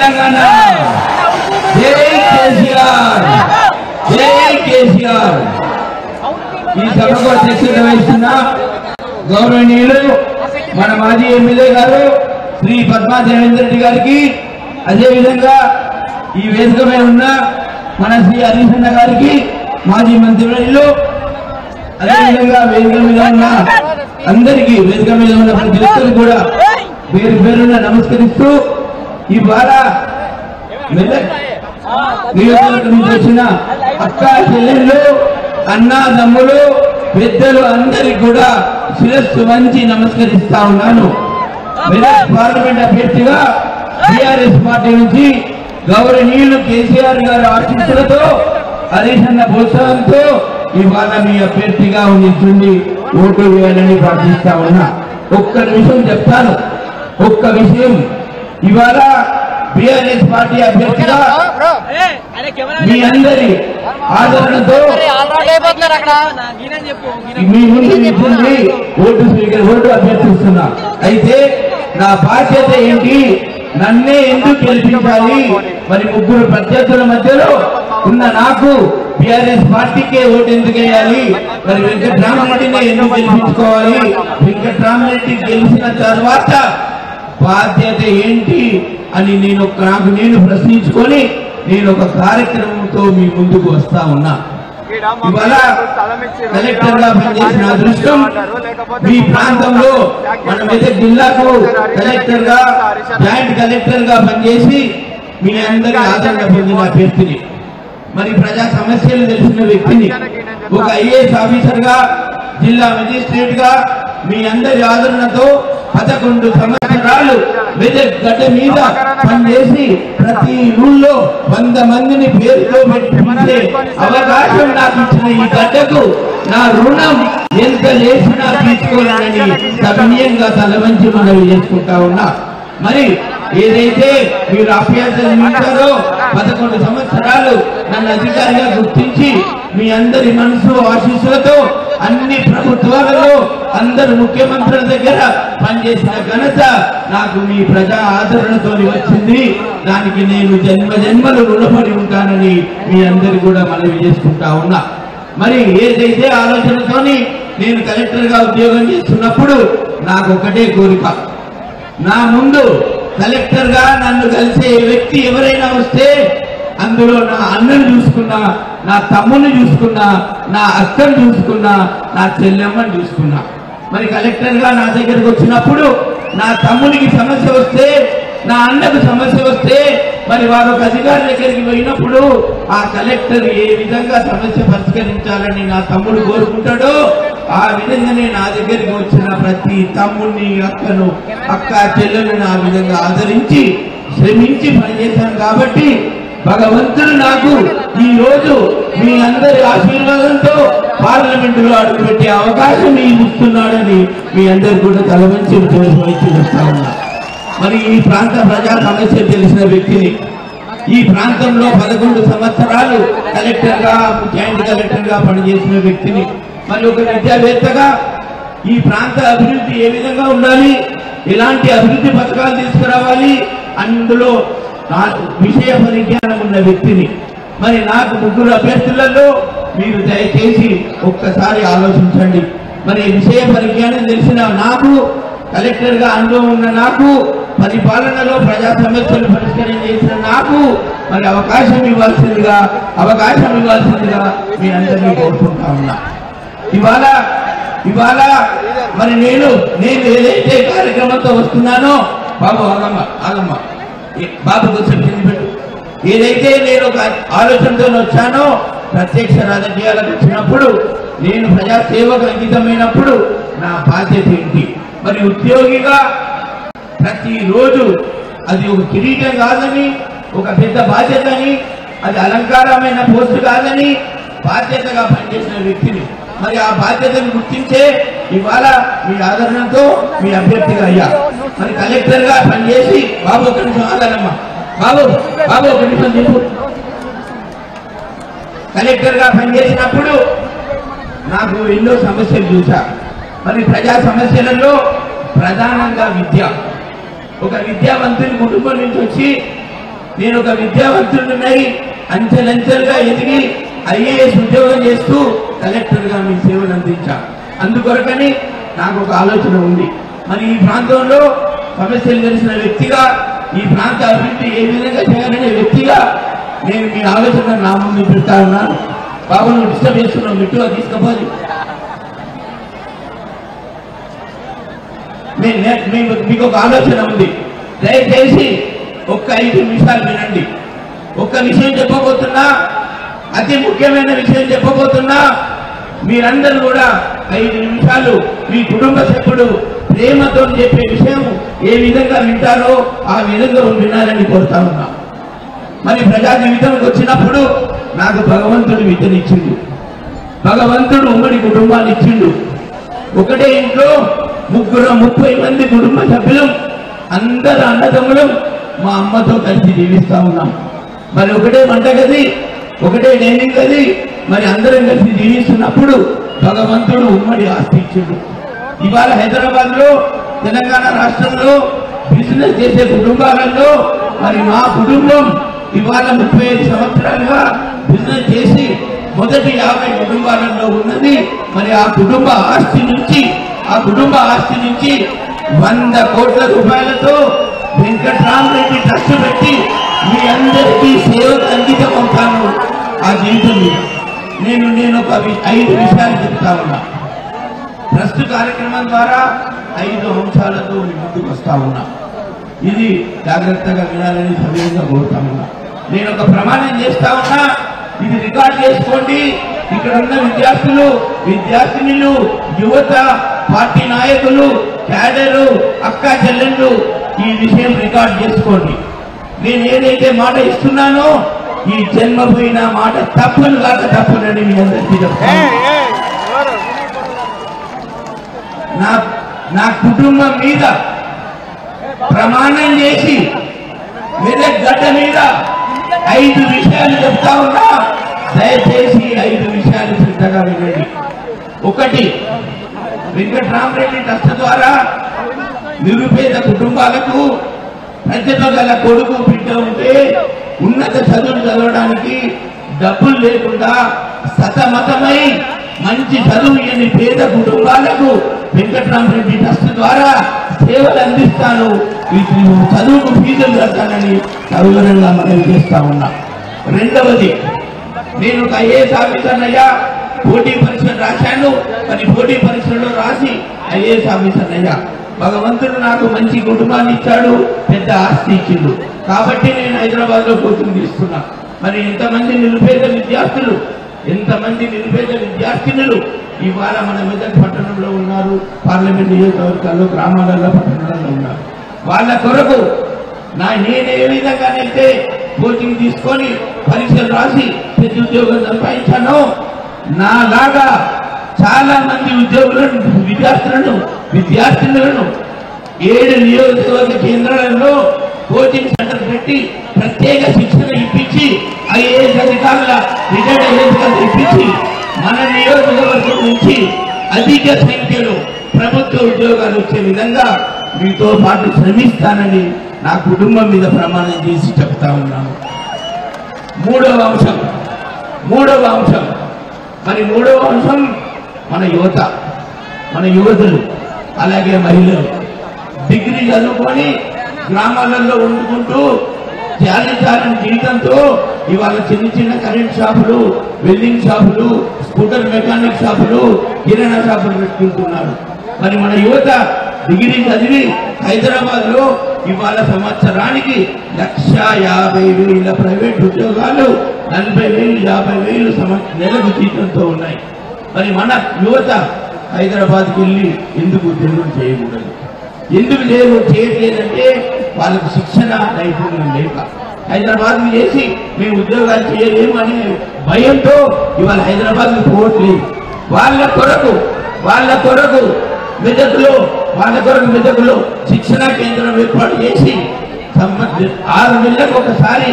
తెలంగాణ, జై కేసీఆర్, జై కేసీఆర్. ఈ సభకు అధ్యక్షత వహిస్తున్న గౌరవనీయులు మన మాజీ ఎమ్మెల్యే గారు శ్రీ పద్మా దేవేందర్ రెడ్డి గారికి, అదేవిధంగా ఈ వేదిక మీద ఉన్న మన శ్రీ హరీష్ అన్న గారికి, మాజీ మంత్రివర్యులు, అదేవిధంగా వేదిక మీద ఉన్న అందరికీ, వేదిక మీద ఉన్న ప్రతి ఒక్కరికి కూడా పేరు పేరున నమస్కరిస్తూ ఇవాళ మెదక్ నియోజకవర్గం నుంచి వచ్చిన అక్క చెల్లెళ్ళు, అన్నా తమ్ములు, పెద్దలు అందరికి కూడా శిరస్సు వంచి నమస్కరిస్తా ఉన్నాను. మెదక్ పార్లమెంట్ అభ్యర్థిగా టిఆర్ఎస్ పార్టీ నుంచి గౌరవనీయులు కేసీఆర్ గారి ఆశీస్సులతో, హరీష్ అన్న ప్రోత్సాహంతో ఇవాళ మీ అభ్యర్థిగా నిల్చుండి ఓటు వేయాలని ప్రార్థిస్తా ఉన్నా. ఒక్క నిమిషం చెప్తాను, ఒక్క విషయం. ఇవాళ టిఆర్ఎస్ పార్టీ అభ్యర్థిగా మీ అందరి ఆదరణతో మీ ముందు నిల్చుండి ఓటు అభ్యర్థిస్తున్నా. అయితే నా బాధ్యత ఏంటి, నన్నే ఎందుకు గెలిపించాలి? మరి ముగ్గురు ప్రత్యర్థుల మధ్యలో ఉన్న నాకు టిఆర్ఎస్ పార్టీకే ఓటు ఎందుకు వేయాలి? మరి వెంకట్రామరెడ్డిని ఎందుకు గెలిపించుకోవాలి? వెంకట్రామరెడ్డి గెలిచిన తర్వాత బాధ్యత ఏంటి అని నాకు నేను ప్రశ్నించుకొని నేను ఒక కార్యక్రమంతో మీ ముందుకు వస్తా ఉన్నా. ఇవాళ కలెక్టర్ గా పనిచేసిన అదృష్టం మీ ప్రాంతంలో మన మెదక్ జిల్లాకు కలెక్టర్ గా, జాయింట్ కలెక్టర్ గా పనిచేసి మీ అందరి ఆదరణ పొందిన అభ్యర్థిని, మరి ప్రజా సమస్యలు తెలిసిన వ్యక్తిని, ఒక ఐఏఎస్ ఆఫీసర్ గా, జిల్లా మెజిస్ట్రేట్ గా మీ అందరి ఆదరణతో 11 సంవత్సరాలు మెదక్ గడ్డ మీద పనిచేసి ప్రతి ఊళ్ళో 100 మందిని పేరుతో పెట్టించే అవకాశం నాకు ఇచ్చిన ఈ గడ్డకు నా రుణం ఎంత చేసినా తీసుకోవాలని సవినయంగా తలవంచి మనవి చేసుకుంటా ఉన్నా. మరి ఏదైతే మీరు అభ్యర్థులు నిలిచారో 11 సంవత్సరాలు నన్ను అధికారిగా గుర్తించి మీ అందరి మనసు ఆశీస్సులతో అన్ని ప్రభుత్వాలలో అందరు ముఖ్యమంత్రుల దగ్గర పనిచేసిన ఘనత నాకు మీ ప్రజా ఆదరణతో వచ్చింది. దానికి నేను జన్మలు రుణపడి ఉంటానని మీ అందరి కూడా మనవి చేసుకుంటా ఉన్నా. మరి ఏదైతే ఆలోచనతోని నేను కలెక్టర్ గా ఉద్యోగం చేస్తున్నప్పుడు నాకు ఒకటే కోరిక, నా ముందు కలెక్టర్ గా నన్ను కలిసే వ్యక్తి ఎవరైనా వస్తే అందులో నా అన్నను చూసుకున్నా, నా తమ్ముని చూసుకున్నా, నా అక్కను చూసుకున్నా, నా చెల్లెమ్మని చూసుకున్నా. మరి కలెక్టర్ గా నా దగ్గరకు వచ్చినప్పుడు నా తమ్మునికి సమస్య వస్తే, నా అన్నకు సమస్య వస్తే, మరి వారు ఒక అధికారి దగ్గరికి పోయినప్పుడు ఆ కలెక్టర్ ఏ విధంగా సమస్య పరిష్కరించాలని నా తమ్ముడు కోరుకుంటాడో ఆ విధంగానే నా దగ్గరికి వచ్చిన ప్రతి తమ్ముడిని, అక్క చెల్లెలను ఆ విధంగా ఆదరించి శ్రమించి పనిచేశాను. కాబట్టి భగవంతుడు నాకు ఈ రోజు మీ అందరి ఆశీర్వాదంతో పార్లమెంటులో అడుగుపెట్టే అవకాశం ఇస్తున్నాడని మీ అందరు కూడా తలవంచి వస్తా ఉన్నా. మరి ఈ ప్రాంత ప్రజా సమస్య తెలిసిన వ్యక్తిని, ఈ ప్రాంతంలో 11 సంవత్సరాలు కలెక్టర్ గా, జాయింట్ కలెక్టర్ గా పనిచేసిన వ్యక్తిని, మరి ఒక విద్యావేత్తగా ఈ ప్రాంత అభివృద్ధి ఏ విధంగా ఉండాలి, ఎలాంటి అభివృద్ధి పథకాలు తీసుకురావాలి, అందులో విషయ పరిజ్ఞానం ఉన్న వ్యక్తిని. మరి నాకు ముగ్గురు అభ్యర్థులలో మీరు దయచేసి ఒక్కసారి ఆలోచించండి. మరి విషయ పరిజ్ఞానం తెలిసిన నాకు, కలెక్టర్ గా అనుభవం ఉన్న నాకు, పరిపాలనలో ప్రజా సమస్యలు పరిష్కారం చేసిన నాకు మరి అవకాశం ఇవ్వాల్సిందిగా మీ అందరినీ కోరుకుంటా ఉన్నా. ఇవాళ మరి నేను ఏదైతే కార్యక్రమంతో వస్తున్నానో, బాబు ఆగమ్మ బాబు కోసం పెట్టు, ఏదైతే నేను ఒక ఆలోచనతో వచ్చానో, ప్రత్యక్ష రాజకీయాలకు వచ్చినప్పుడు, నేను ప్రజాసేవకు అంకితమైనప్పుడు నా బాధ్యత ఏంటి? మరి ఉద్యోగిగా ప్రతిరోజు అది ఒక కిరీటం కాదని, ఒక పెద్ద బాధ్యత అని, అది అలంకారమైన పోస్టు కాదని బాధ్యతగా పనిచేసిన వ్యక్తిని. మరి ఆ బాధ్యతను గుర్తించే ఇవాళ మీ ఆదరణతో మీ అభ్యర్థిగా అయ్యా. మరి కలెక్టర్ గా పనిచేసి, బాబు ఒక నిమిషం ఆదరమ్మా, బాబు ఒక నిమిషం చెప్పు. కలెక్టర్ గా పనిచేసినప్పుడు నాకు ఎన్నో సమస్యలు చూసా. మరి ప్రజా సమస్యలలో ప్రధానంగా విద్య. ఒక విద్యావంతుని కుటుంబం నుంచి వచ్చి నేను ఒక విద్యావంతుడినై అంచెలంచెలుగా ఎదిగి ఐఏఎస్ ఉద్యోగం చేస్తూ కలెక్టర్గా మీ సేవలు అందించా. అందుకొరకని నాకు ఒక ఆలోచన ఉంది. మరి ఈ ప్రాంతంలో సమస్యలు తెలిసిన వ్యక్తిగా, ఈ ప్రాంత అభివృద్ధి ఏ విధంగా చేయాలనే వ్యక్తిగా నేను మీ ఆలోచన నా ముందు పెడతా ఉన్నాను. బాబు నువ్వు డిస్టర్బ్ చేస్తున్నావు, మిట్టుగా తీసుకుపోయి మీకు ఒక ఆలోచన ఉంది. దయచేసి ఒక్క 5 నిమిషాలు వినండి. ఒక్క విషయం చెప్పబోతున్నా, అతి ముఖ్యమైన విషయం చెప్పబోతున్నా. మీరందరూ కూడా 5 నిమిషాలు మీ కుటుంబ సభ్యుడు ప్రేమతో చెప్పే విషయం ఏ విధంగా వింటారో ఆ విధంగా వినాలని కోరుతా ఉన్నా. మరి ప్రజా జీవితంకి వచ్చినప్పుడు నాకు భగవంతుడు విద్యనిచ్చిండు, భగవంతుడు ఉమ్మడి కుటుంబాన్ని ఇచ్చిండు. ఒకటే ఇంట్లో 30 మంది కుటుంబ సభ్యులు, అందరు అన్నదమ్ములు మా అమ్మతో కలిసి జీవిస్తా ఉన్నాం. మరి ఒకటే వంటగది, ఒకటే డైనింగ్ గది, మరి అందరం కలిసి జీవిస్తున్నప్పుడు భగవంతుడు ఉమ్మడి ఆస్తి ఇచ్చిండు. ఇవాళ హైదరాబాద్ లో, తెలంగాణ రాష్ట్రంలో బిజినెస్ చేసే కుటుంబాలలో మరి మా కుటుంబం ఇవాళ 35 సంవత్సరాలుగా బిజినెస్ చేసి మొదటి 50 కుటుంబాలలో ఉన్నది. మరి ఆ కుటుంబ ఆస్తి నుంచి 100 కోట్ల రూపాయలతో వెంకట్రామరెడ్డి ట్రస్ట్ పెట్టి మీ అందరికీ సేవకు అంకితం అవుతాను. ఆ జీవితం నేను ఒక 5 విషయాలు చెప్తా ఉన్నా. ట్రస్ట్ కార్యక్రమం ద్వారా 5 అంశాలతో ముందుకు వస్తా ఉన్నా. ఇది జాగ్రత్తగా వినాలని సవ్యంగా కోరుతా ఉన్నా. నేను ఒక ప్రమాణం చేస్తా ఉన్నా, ఇది రికార్డ్ చేసుకోండి. ఇక్కడ ఉన్న విద్యార్థులు, విద్యార్థినులు, యువత, పార్టీ నాయకులు, క్యాడరు, అక్క చెల్లెళ్ళు ఈ విషయం రికార్డ్ చేసుకోండి. నేను ఏదైతే మాట ఇస్తున్నానో ఈ జన్మ పోయిన మాట తప్పులు కాక తప్పునని మీ అందరికీ చెప్తాను. నా కుటుంబం మీద ప్రమాణం చేసి మెదక్ గడ్డ మీద 5 విషయాలు చెప్తా ఉన్నా. దయచేసి 5 విషయాలు శ్రద్ధగా వినండి. 1, వెంకట్రామరెడ్డి ట్రస్ట్ ద్వారా నిరుపేద కుటుంబాలకు ప్రతిభ గల కొడుకు బిడ్డ ఉంటే ఉన్నత చదువులు చదవడానికి డబ్బులు లేకుండా సతమతమై మంచి చదువు లేని పేద కుటుంబాలకు వెంకట్రామరెడ్డి ట్రస్ట్ ద్వారా సేవలు అందిస్తాను. చదువుకు ఫీజులు కట్టాలని సౌకర్యంగా మనవి చేస్తా ఉన్నా. 2వది, నేను ఒక ఐఏఎస్ ఆఫీసర్ అయ్యా, పోటీ పరీక్షలు రాశాను. మరి పోటీ పరీక్షల్లో రాసి ఐఏఎస్ ఆఫీసర్ అయ్యా. భగవంతుడు నాకు మంచి కుటుంబాన్ని ఇచ్చాడు, పెద్ద ఆస్తి ఇచ్చిండు. కాబట్టి నేను హైదరాబాద్ లో కోచింగ్ తీసుకున్నా. మరి ఎంతమంది నిరుపేద విద్యార్థులు, ఎంతమంది నిరుపేద విద్యార్థినులు ఇవాళ మన మెదక్ పట్టణంలో ఉన్నారు, పార్లమెంట్ నియోజకవర్గాల్లో, గ్రామాలలో, పట్టణాలలో ఉన్నారు. వాళ్ళ కొరకు నేను ఏ విధంగానైతే కోచింగ్ తీసుకొని పరీక్షలు రాసి పెద్ద ఉద్యోగం సంపాదించానో నాలాగా చాలా మంది ఉద్యోగులను, విద్యార్థినులను 7 నియోజకవర్గ కేంద్రాలలో కోచింగ్ సెంటర్ పెట్టి ప్రత్యేక శిక్షణ ఇప్పించి ఐఏఎస్ అధికారుల రిటైర్డ్ అధికారులు ఇప్పించి మన నియోజకవర్గం నుంచి అధిక సంఖ్యలో ప్రభుత్వ ఉద్యోగాలు వచ్చే విధంగా మీతో పాటు శ్రమిస్తానని నా కుటుంబం మీద ప్రమాణం చేసి చెప్తా ఉన్నాను. 3వ అంశం మరి 3వ అంశం మన యువత, మన యువతులు, అలాగే మహిళలు డిగ్రీ చదువుకొని గ్రామాలలో వండుకుంటూ చాలని జీవితంతో ఇవాళ చిన్న కరెంట్ షాపులు, వెల్డింగ్ షాపులు, స్కూటర్ మెకానిక్ షాపులు, కిరాణా షాపులు పెట్టుకుంటున్నారు. మరి మన యువత డిగ్రీ చదివి హైదరాబాద్ లో ఇవాళ సంవత్సరానికి 1,50,000 ప్రైవేట్ ఉద్యోగాలు, 40,000, 50,000 నెలకు జీతంతో ఉన్నాయి. మరి మన యువత హైదరాబాద్కి వెళ్ళి ఎందుకు ఉద్యోగం చేయకూడదు? ఎందుకు చేయట్లేదంటే వాళ్ళకు శిక్షణ నైపుణ్యం లేక, హైదరాబాద్ చేసి మేము ఉద్యోగాలు చేయలేము అనే భయంతో ఇవాళ హైదరాబాద్ పోవట్లేదు. వాళ్ళ కొరకు మెదకులో శిక్షణ కేంద్రం ఏర్పాటు చేసి 6 నెలలకు ఒకసారి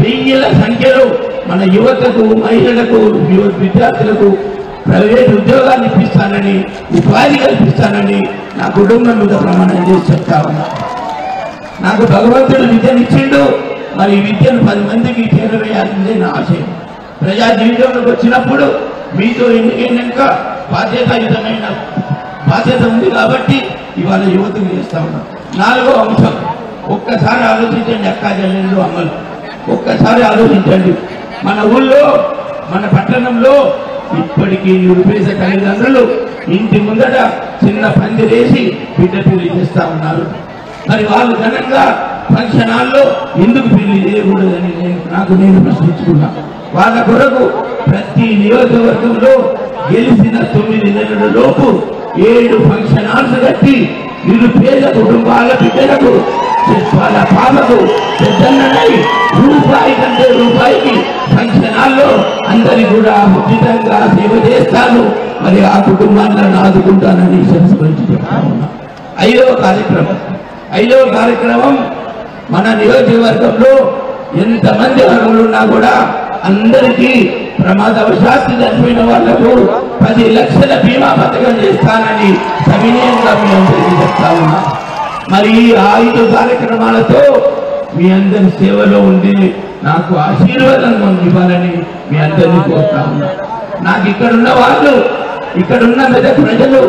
1000ల సంఖ్యలో మన యువతకు, మహిళలకు, విద్యార్థులకు ప్రైవేట్ ఉద్యోగాలు ఇప్పిస్తానని, ఉపాధి కల్పిస్తానని నా కుటుంబం మీద ప్రమాణం చేసి చెప్తా ఉన్నా. నాకు భగవంతుడు విద్యనిచ్చిండు, మరి విద్యను 10 మందికి చేరవేయాలనేది నా ఆశయం. ప్రజా జీవితంలోకి వచ్చినప్పుడు మీతో ఎన్నికైనాక బాధ్యతాయుతమైన బాధ్యత ఉంది కాబట్టి ఇవాళ యువతకు చేస్తా ఉన్నాం. 4వ అంశం, ఒక్కసారి ఆలోచించండి అక్కా చెల్లెళ్ళు అమ్మలు, ఒక్కసారి ఆలోచించండి. మన ఊళ్ళో మన పట్టణంలో ఇప్పటికీ నిరుపేద తల్లిదండ్రులు ఇంటి ముందట చిన్న పందిరేసి బిడ్డ పెళ్లి చేస్తా ఉన్నారు. మరి వాళ్ళు ఘనంగా ఫంక్షన్ హాల్లో ఎందుకు పెళ్లి చేయకూడదని నేను ప్రశ్నించుకున్నా. వాళ్ళ కొరకు ప్రతి నియోజకవర్గంలో గెలిచిన 9 నెలల లోపు 7 ఫంక్షన్ హాల్స్ కట్టి నిరుపేద కుటుంబాల బిడ్డలకు వాళ్ళ పాపకు పెద్దన్నై రూపాయి కంటే రూపాయికి ఫంక్షన్ హాల్లో అందరి కూడా ఉచితంగా సేవ చేస్తాను, మరి ఆ కుటుంబాలను ఆదుకుంటానని సంస్కరించి చెప్తా ఉన్నా. 5వ కార్యక్రమం మన నియోజకవర్గంలో ఎంతమంది అర్హులున్నా కూడా అందరికీ ప్రమాదవశాత్తు చనిపోయిన వాళ్లకు 10 లక్షల బీమా పథకం చేస్తానని సవినయంగా మీ అందరికీ చెప్తా ఉన్నా. మరి ఆ 5 కార్యక్రమాలతో మీ అందరి సేవలో ఉండి నాకు ఆశీర్వాదం ఇవ్వాలని మీ అందరినీ కోరుతా ఉన్నా. నాకు ఇక్కడున్న వాళ్ళు, ఇక్కడున్న మెదక్ ప్రజలు,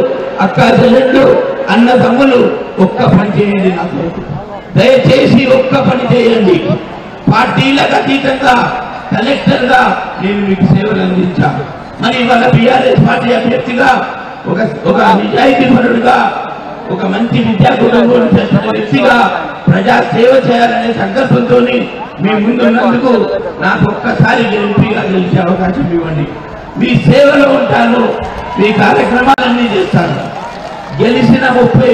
అక్కా చెల్లెళ్ళు, అన్న తమ్ములు ఒక్క పని చేయండి. నాకు దయచేసి ఒక్క పని చేయండి. పార్టీలకు అతీతంగా కలెక్టర్గా నేను మీకు సేవలు అందించాను. మరి ఇవాళ బీఆర్ఎస్ పార్టీ అభ్యర్థిగా ఒక నిజాయితీపరుడుగా, ఒక మంచి విద్యా కుటుంబం చేస్తున్న వ్యక్తిగా ప్రజా సేవ చేయాలనే సంకల్పంతో మీ ముందున్నందుకు నాకు ఒక్కసారి ఎంపీగా గెలిచే అవకాశం ఇవ్వండి. మీ సేవలో ఉంటాను, మీ కార్యక్రమాలన్నీ చేస్తాను. గెలిచిన 30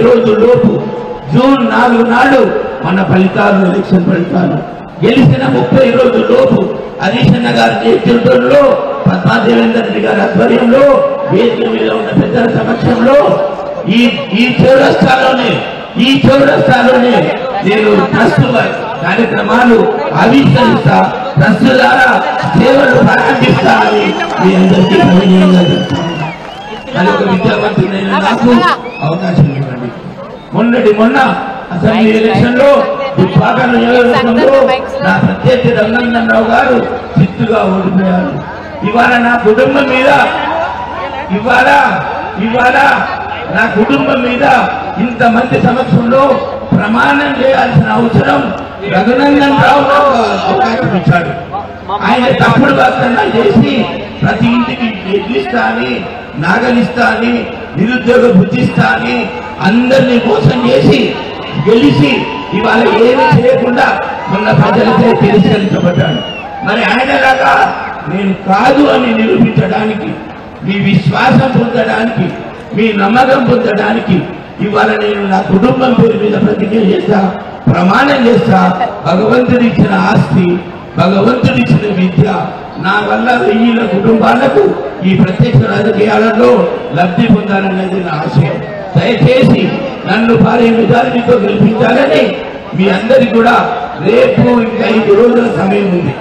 రోజుల్లోపు జూన్ 4 నాడు మన ఫలితాలు, ఎలక్షన్ ఫలితాలు గెలిచిన 30 రోజుల్లోపు హరీష్ అన్న గారి నేతృత్వంలో, పద్మాదేవేందర్ రెడ్డి గారి ఆధ్వర్యంలో, వేదిక మీద ఉన్న పెద్దల సమక్షంలో ఈ చౌరస్తాలోనే నేను ట్రస్ట్ కార్యక్రమాలు ఆవిష్కరిస్తా, ట్రస్ట్ ద్వారా సేవలు ప్రారంభిస్తా అని మీ అందరికీ సవినయంగా చెప్తాను. అది ఒక విద్యావంతుడైన నాకు అవకాశం ఇవ్వండి. మొన్న అసెంబ్లీ ఎలక్షన్ లో దుబ్బాక నియోజకవర్గంలో నా ప్రత్యర్థి రంగనాథన్ రావు గారు చిత్తుగా ఓడిపోయారు. ఇవాళ నా కుటుంబం మీద ఇంతమంది సమక్షంలో ప్రమాణం చేయాల్సిన అవసరం రఘునందన్ రావు అవకాశం ఇచ్చాడు. ఆయన తప్పుడు వాగ్దానాలు చేసి ప్రతి ఇంటికి ఎడ్లిస్తా అని, నాగలిస్తా అని, నిరుద్యోగ బుద్ధిస్తా అని అందరినీ మోసం చేసి గెలిచి ఇవాళ ఏమీ చేయకుండా మొన్న ప్రజలతో తిరస్కరించబడ్డాడు. మరి ఆయనలాగా నేను కాదు అని నిరూపించడానికి, మీ విశ్వాసం పొందడానికి, మీ నమ్మకం పొందడానికి ఇవాళ నేను నా కుటుంబం పేరు మీద ప్రతిజ్ఞ చేస్తా, ప్రమాణం చేస్తా. భగవంతుడు ఇచ్చిన ఆస్తి, భగవంతుడు ఇచ్చిన విద్య నా వల్ల 1000 కుటుంబాలకు ఈ ప్రత్యక్ష రాజకీయాలలో లబ్ధి పొందాలనేది నా ఆశయం. దయచేసి నన్ను భారీ మెజారిటీతో గెలిపించాలని మీ అందరికీ కూడా రేపు ఇంకా 5 రోజుల సమయం ఉంది.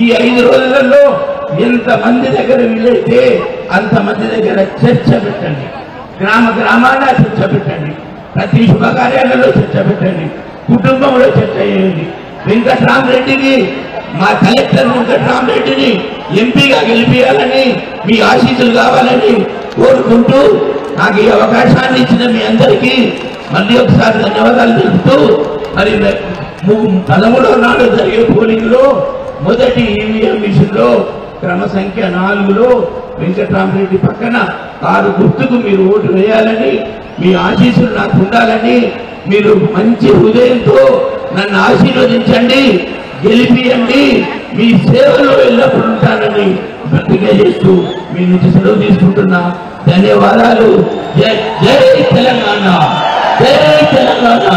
ఈ 5 రోజులలో ఎంతమంది దగ్గర వీలైతే అంతమంది దగ్గర చర్చ పెట్టండి. గ్రామాన చర్చ పెట్టండి. ప్రతి శుభకార్యాలలో చర్చ పెట్టండి. కుటుంబంలో చర్చ చేయండి. వెంకట్రామరెడ్డిని, మా కలెక్టర్ వెంకట్రామరెడ్డిని ఎంపీగా గెలిపించాలని, మీ ఆశీస్సులు కావాలని కోరుకుంటూ నాకు ఈ అవకాశాన్ని ఇచ్చిన మీ అందరికీ మళ్ళీ ఒకసారి ధన్యవాదాలు తెలుపుతూ, మరి 13వ నాడు జరిగే పోలింగ్ లో మొదటి ఈవీఎం మిషన్ లో క్రమ సంఖ్య 4లో వెంకట్రామరెడ్డి పక్కన 6 గుర్తుకు మీరు ఓటు వేయాలని, మీ ఆశీస్సులు నాకు ఉండాలని, మీరు మంచి హృదయంతో నన్ను ఆశీర్వదించండి, గెలిపియండి, మీ సేవలో ఎల్లప్పుడూ ఉంటానని ప్రతిజ్ఞ చేస్తూ మీ నుంచి సెలవు తీసుకుంటున్నా. ధన్యవాదాలు. జై తెలంగాణ, జై తెలంగాణ.